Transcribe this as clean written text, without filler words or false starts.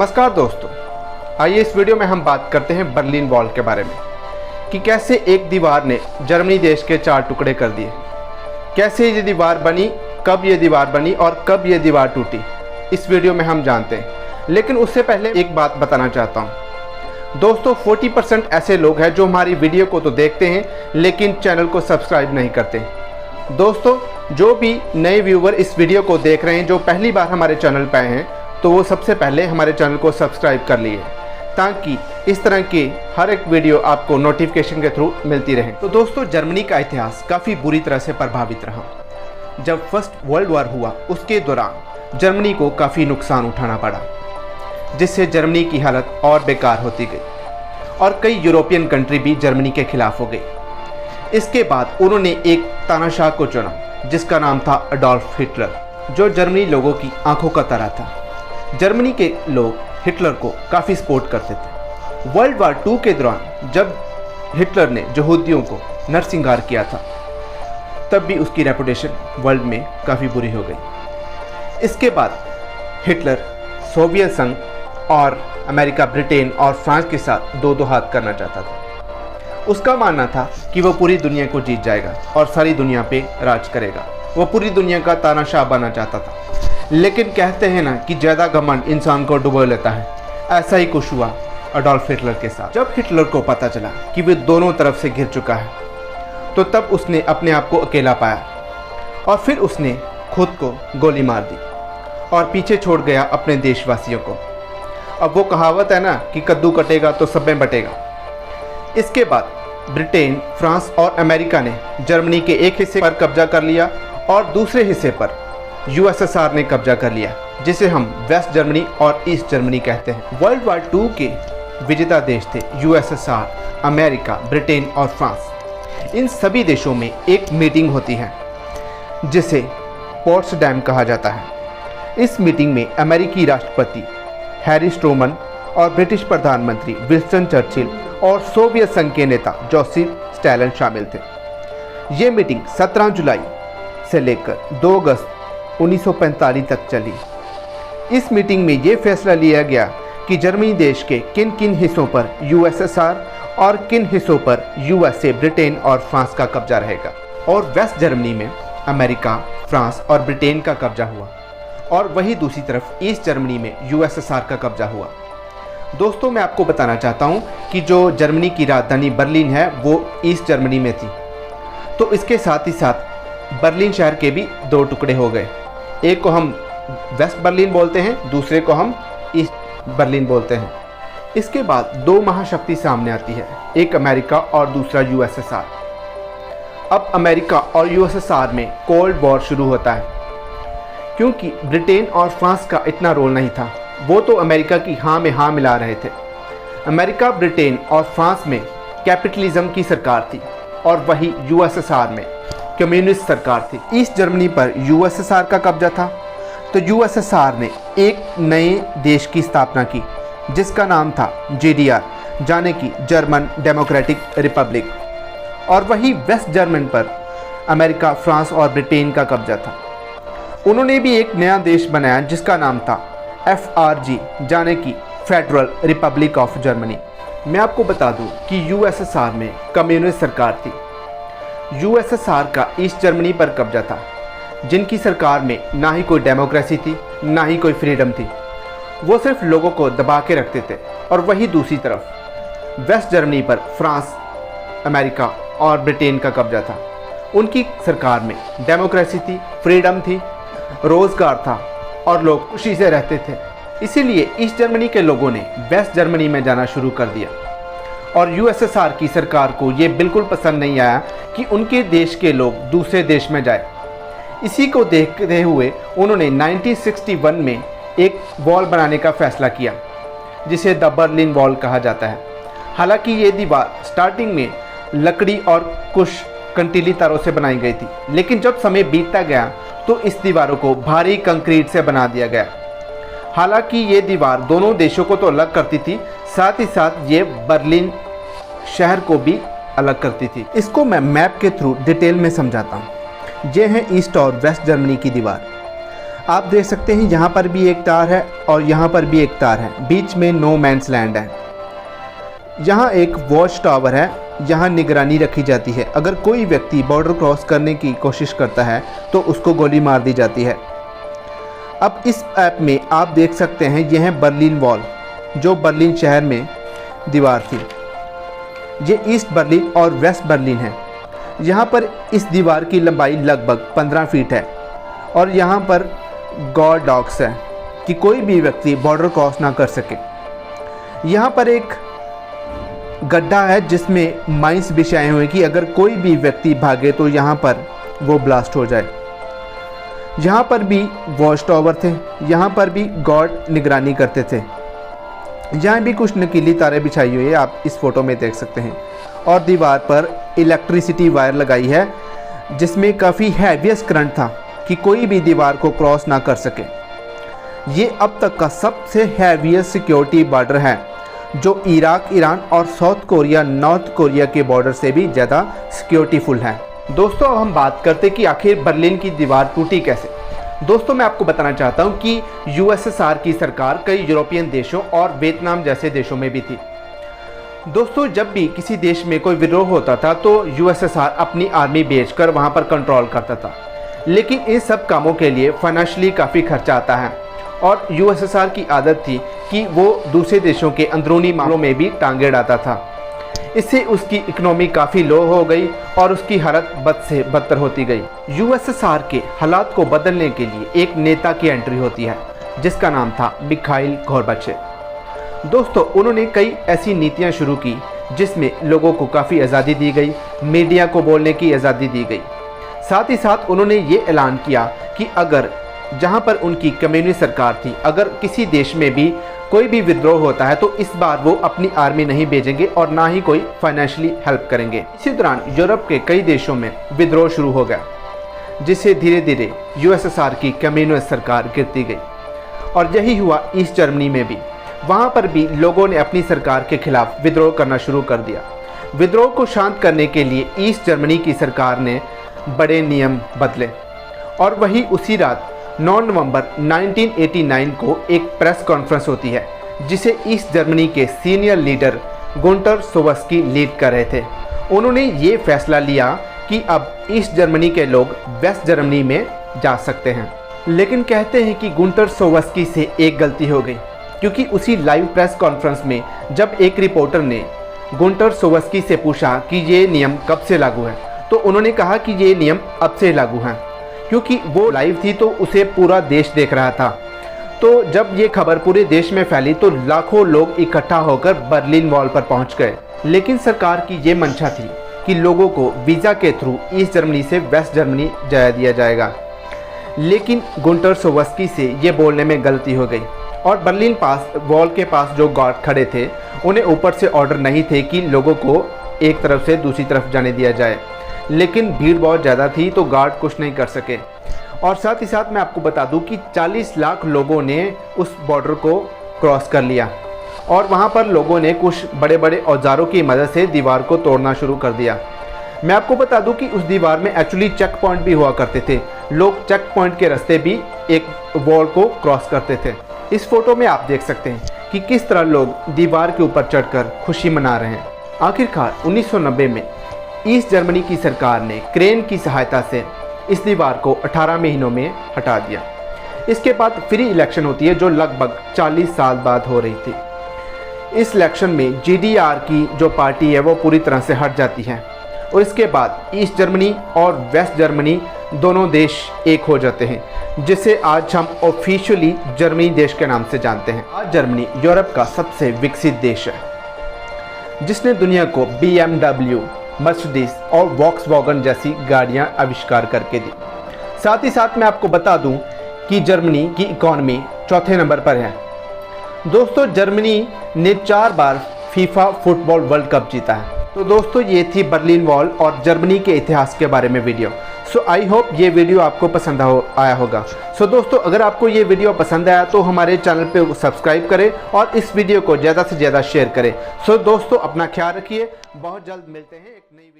नमस्कार दोस्तों, आइए इस वीडियो में हम बात करते हैं बर्लिन वॉल के बारे में कि कैसे एक दीवार ने जर्मनी देश के 4 टुकड़े कर दिए, कैसे ये दीवार बनी, कब ये दीवार बनी और कब ये दीवार टूटी, इस वीडियो में हम जानते हैं। लेकिन उससे पहले एक बात बताना चाहता हूँ दोस्तों, 40% ऐसे लोग हैं जो हमारी वीडियो को तो देखते हैं लेकिन चैनल को सब्सक्राइब नहीं करते। दोस्तों, जो भी नए व्यूवर इस वीडियो को देख रहे हैं, जो पहली बार हमारे चैनल पर आए हैं, तो वो सबसे पहले हमारे चैनल को सब्सक्राइब कर लिए ताकि इस तरह की हर एक वीडियो आपको नोटिफिकेशन के थ्रू मिलती रहे। तो दोस्तों, जर्मनी का इतिहास काफ़ी बुरी तरह से प्रभावित रहा। जब फर्स्ट वर्ल्ड वॉर हुआ उसके दौरान जर्मनी को काफ़ी नुकसान उठाना पड़ा, जिससे जर्मनी की हालत और बेकार होती गई और कई यूरोपियन कंट्री भी जर्मनी के खिलाफ हो गई। इसके बाद उन्होंने एक तानाशाह को चुना जिसका नाम था अडोल्फ हिटलर, जो जर्मनी लोगों की आंखों का तारा था। जर्मनी के लोग हिटलर को काफ़ी सपोर्ट करते थे। वर्ल्ड वार 2 के दौरान जब हिटलर ने यहूदियों को नरसंहार किया था, तब भी उसकी रेपुटेशन वर्ल्ड में काफ़ी बुरी हो गई। इसके बाद हिटलर सोवियत संघ और अमेरिका, ब्रिटेन और फ्रांस के साथ दो हाथ करना चाहता था। उसका मानना था कि वो पूरी दुनिया को जीत जाएगा और सारी दुनिया पे राज करेगा। वो पूरी दुनिया का तानाशाह बनना चाहता था। लेकिन कहते हैं ना कि ज़्यादा घमंड इंसान को डुबो लेता है। ऐसा ही कुछ हुआ अडोल्फ हिटलर के साथ। जब हिटलर को पता चला कि वो दोनों तरफ से घिर चुका है, तो तब उसने अपने आप को अकेला पाया और फिर उसने खुद को गोली मार दी और पीछे छोड़ गया अपने देशवासियों को। अब वो कहावत है ना कि कद्दू कटेगा तो सब में बटेगा। इसके बाद ब्रिटेन, फ्रांस और अमेरिका ने जर्मनी के एक हिस्से पर कब्जा कर लिया और दूसरे हिस्से पर यूएसएसआर ने कब्जा कर लिया, जिसे हम वेस्ट जर्मनी और ईस्ट जर्मनी कहते हैं। वर्ल्ड वार 2 के विजेता देश थे यूएसएसआर, अमेरिका, ब्रिटेन और फ्रांस। इन सभी देशों में एक मीटिंग होती है जिसे पोट्सडैम कहा जाता है। इस मीटिंग में अमेरिकी राष्ट्रपति हैरी ट्रूमन और ब्रिटिश प्रधानमंत्री विंस्टन चर्चिल और सोवियत संघ के नेता जोसेफ स्टैलिन शामिल थे। ये मीटिंग 17 जुलाई से लेकर 2 अगस्त 1945 तक चली। इस मीटिंग में ये फैसला लिया गया कि जर्मनी देश के किन किन हिस्सों पर यूएसएसआर और किन हिस्सों पर यूएसए, ब्रिटेन और फ्रांस का कब्जा रहेगा। और वेस्ट जर्मनी में अमेरिका, फ्रांस और ब्रिटेन का कब्जा हुआ और वही दूसरी तरफ ईस्ट जर्मनी में यूएसएसआर का कब्जा हुआ। दोस्तों, मैं आपको बताना चाहता हूँ कि जो जर्मनी की राजधानी बर्लिन है वो ईस्ट जर्मनी में थी। तो इसके साथ ही साथ बर्लिन शहर के भी 2 टुकड़े हो गए। एक को हम वेस्ट बर्लिन बोलते हैं, दूसरे को हम ईस्ट बर्लिन बोलते हैं। इसके बाद 2 महाशक्ति सामने आती है, एक अमेरिका और दूसरा यूएसएसआर। अब अमेरिका और यूएसएसआर में कोल्ड वॉर शुरू होता है, क्योंकि ब्रिटेन और फ्रांस का इतना रोल नहीं था। वो तो अमेरिका की हाँ में हाँ मिला रहे थे। अमेरिका, ब्रिटेन और फ्रांस में कैपिटलिज्म की सरकार थी और वही यूएसएसआर में कम्युनिस्ट सरकार थी। ईस्ट जर्मनी पर यूएसएसआर का कब्जा था, तो यूएसएसआर ने एक नए देश की स्थापना की जिसका नाम था जीडीआर, जाने की जर्मन डेमोक्रेटिक रिपब्लिक। और वही वेस्ट जर्मन पर अमेरिका, फ्रांस और ब्रिटेन का कब्जा था। उन्होंने भी एक नया देश बनाया जिसका नाम था एफआरजी, जाने की फेडरल रिपब्लिक ऑफ जर्मनी। मैं आपको बता दूं कि यूएसएसआर में कम्युनिस्ट सरकार थी। यूएसएसआर का ईस्ट जर्मनी पर कब्जा था, जिनकी सरकार में ना ही कोई डेमोक्रेसी थी, ना ही कोई फ्रीडम थी। वो सिर्फ लोगों को दबा के रखते थे। और वही दूसरी तरफ वेस्ट जर्मनी पर फ्रांस, अमेरिका और ब्रिटेन का कब्जा था। उनकी सरकार में डेमोक्रेसी थी, फ्रीडम थी, रोज़गार था और लोग खुशी से रहते थे। इसीलिए ईस्ट जर्मनी के लोगों ने वेस्ट जर्मनी में जाना शुरू कर दिया और यूएसएसआर की सरकार को ये बिल्कुल पसंद नहीं आया कि उनके देश के लोग दूसरे देश में जाए। इसी को देखते हुए उन्होंने 1961 में एक वॉल बनाने का फैसला किया जिसे द बर्लिन वॉल कहा जाता है। हालांकि ये दीवार स्टार्टिंग में लकड़ी और कुछ कंटीली तारों से बनाई गई थी, लेकिन जब समय बीतता गया तो इस दीवारों को भारी कंक्रीट से बना दिया गया। हालांकि ये दीवार दोनों देशों को तो अलग करती थी, साथ ही साथ ये बर्लिन शहर को भी अलग करती थी। इसको मैं मैप के थ्रू डिटेल में समझाता हूँ। ये है ईस्ट और वेस्ट जर्मनी की दीवार। आप देख सकते हैं यहाँ पर भी एक तार है और यहाँ पर भी एक तार है, बीच में नो मैंस लैंड है। यहाँ एक वॉच टावर है, यहाँ निगरानी रखी जाती है। अगर कोई व्यक्ति बॉर्डर क्रॉस करने की कोशिश करता है तो उसको गोली मार दी जाती है। अब इस ऐप में आप देख सकते हैं यह है बर्लिन वॉल, जो बर्लिन शहर में दीवार थी। ये ईस्ट बर्लिन और वेस्ट बर्लिन है। यहाँ पर इस दीवार की लंबाई लगभग 15 फीट है और यहाँ पर गार्ड डॉग्स है कि कोई भी व्यक्ति बॉर्डर क्रॉस ना कर सके। यहाँ पर एक गड्ढा है जिसमें माइंस बिछाए हुए कि अगर कोई भी व्यक्ति भागे तो यहाँ पर वो ब्लास्ट हो जाए। यहाँ पर भी वॉच टावर थे, यहाँ पर भी गार्ड निगरानी करते थे। यहाँ भी कुछ नुकीली तारें बिछाई हुई है, आप इस फोटो में देख सकते हैं। और दीवार पर इलेक्ट्रिसिटी वायर लगाई है जिसमें काफ़ी हैवीएस्ट करंट था कि कोई भी दीवार को क्रॉस ना कर सके। ये अब तक का सबसे हैवीएस्ट सिक्योरिटी बॉर्डर है, जो इराक, ईरान और साउथ कोरिया, नॉर्थ कोरिया के बॉर्डर से भी ज़्यादा सिक्योरिटीफुल है। दोस्तों, अब हम बात करते हैं कि आखिर बर्लिन की दीवार टूटी कैसे। दोस्तों, मैं आपको बताना चाहता हूं कि यूएसएसआर की सरकार कई यूरोपियन देशों और वियतनाम जैसे देशों में भी थी। दोस्तों, जब भी किसी देश में कोई विद्रोह होता था तो यूएसएसआर अपनी आर्मी भेजकर वहां पर कंट्रोल करता था, लेकिन इन सब कामों के लिए फाइनेंशियली काफ़ी खर्चा आता है और यूएसएसआर की आदत थी कि वो दूसरे देशों के अंदरूनी मामलों में भी टांगे अड़ाता था। इससे उसकी इकोनॉमी काफ़ी लो हो गई और उसकी हालत बद से बदतर होती गई। यूएसएसआर के हालात को बदलने के लिए एक नेता की एंट्री होती है जिसका नाम था मिखाइल गोर्बाचेव। दोस्तों, उन्होंने कई ऐसी नीतियां शुरू की जिसमें लोगों को काफ़ी आज़ादी दी गई, मीडिया को बोलने की आज़ादी दी गई। साथ ही साथ उन्होंने ये ऐलान किया कि अगर जहां पर उनकी कम्युनिस्ट सरकार थी, अगर किसी देश में भी कोई भी विद्रोह होता है तो इस बार वो अपनी आर्मी नहीं भेजेंगे और ना ही कोई फाइनेंशियली हेल्प करेंगे। इसी दौरान यूरोप के कई देशों में विद्रोह शुरू हो गया, जिससे धीरे धीरे यूएसएसआर की कम्युनिस्ट सरकार गिरती गई। और यही हुआ ईस्ट जर्मनी में भी। वहाँ पर भी लोगों ने अपनी सरकार के खिलाफ विद्रोह करना शुरू कर दिया। विद्रोह को शांत करने के लिए ईस्ट जर्मनी की सरकार ने बड़े नियम बदले और वही उसी रात 9 नवंबर 1989 को एक प्रेस कॉन्फ्रेंस होती है जिसे ईस्ट जर्मनी के सीनियर लीडर गुंटर सोवस्की लीड कर रहे थे। उन्होंने ये फैसला लिया कि अब ईस्ट जर्मनी के लोग वेस्ट जर्मनी में जा सकते हैं। लेकिन कहते हैं कि गुंटर सोवस्की से एक गलती हो गई, क्योंकि उसी लाइव प्रेस कॉन्फ्रेंस में जब एक रिपोर्टर ने गुंटर सोवस्की से पूछा कि ये नियम कब से लागू है, तो उन्होंने कहा कि ये नियम अब से लागू हैं। क्योंकि वो लाइव थी तो उसे पूरा देश देख रहा था। तो जब ये खबर पूरे देश में फैली तो लाखों लोग इकट्ठा होकर बर्लिन वॉल पर पहुंच गए। लेकिन सरकार की ये मंशा थी कि लोगों को वीज़ा के थ्रू ईस्ट जर्मनी से वेस्ट जर्मनी जाया दिया जाएगा। लेकिन गुंटर सोवस्की से ये बोलने में गलती हो गई और बर्लिन पास वॉल के पास जो गार्ड खड़े थे उन्हें ऊपर से ऑर्डर नहीं थे कि लोगों को एक तरफ से दूसरी तरफ जाने दिया जाए। लेकिन भीड़ बहुत ज़्यादा थी तो गार्ड कुछ नहीं कर सके। और साथ ही साथ मैं आपको बता दूं कि 40 लाख लोगों ने उस बॉर्डर को क्रॉस कर लिया और वहां पर लोगों ने कुछ बड़े बड़े औजारों की मदद से दीवार को तोड़ना शुरू कर दिया। मैं आपको बता दूं कि उस दीवार में एक्चुअली चेक पॉइंट भी हुआ करते थे। लोग चेक पॉइंट के रास्ते भी एक वॉल को क्रॉस करते थे। इस फोटो में आप देख सकते हैं कि किस तरह लोग दीवार के ऊपर चढ़कर खुशी मना रहे हैं। आखिरकार 1990 में ईस्ट जर्मनी की सरकार ने क्रेन की सहायता से इस दीवार को 18 महीनों में हटा दिया। इसके बाद फ्री इलेक्शन होती है जो लगभग 40 साल बाद हो रही थी। इस इलेक्शन में जीडीआर की जो पार्टी है वो पूरी तरह से हट जाती है और इसके बाद ईस्ट जर्मनी और वेस्ट जर्मनी दोनों देश एक हो जाते हैं, जिसे आज हम ऑफिशियली जर्मनी देश के नाम से जानते हैं। आज जर्मनी यूरोप का सबसे विकसित देश है, जिसने दुनिया को BMW, मर्सिडीज और वॉक्सवैगन जैसी गाड़ियां आविष्कार करके दी। साथ ही साथ मैं आपको बता दूं कि जर्मनी की इकॉनमी चौथे नंबर पर है। दोस्तों, जर्मनी ने 4 बार फीफा फुटबॉल वर्ल्ड कप जीता है। तो दोस्तों, ये थी बर्लिन वॉल और जर्मनी के इतिहास के बारे में वीडियो। सो आई होप ये वीडियो आपको पसंद आया होगा। सो दोस्तों, अगर आपको ये वीडियो पसंद आया तो हमारे चैनल पे सब्सक्राइब करें और इस वीडियो को ज़्यादा से ज़्यादा शेयर करें। सो दोस्तों, अपना ख्याल रखिए। बहुत जल्द मिलते हैं एक नई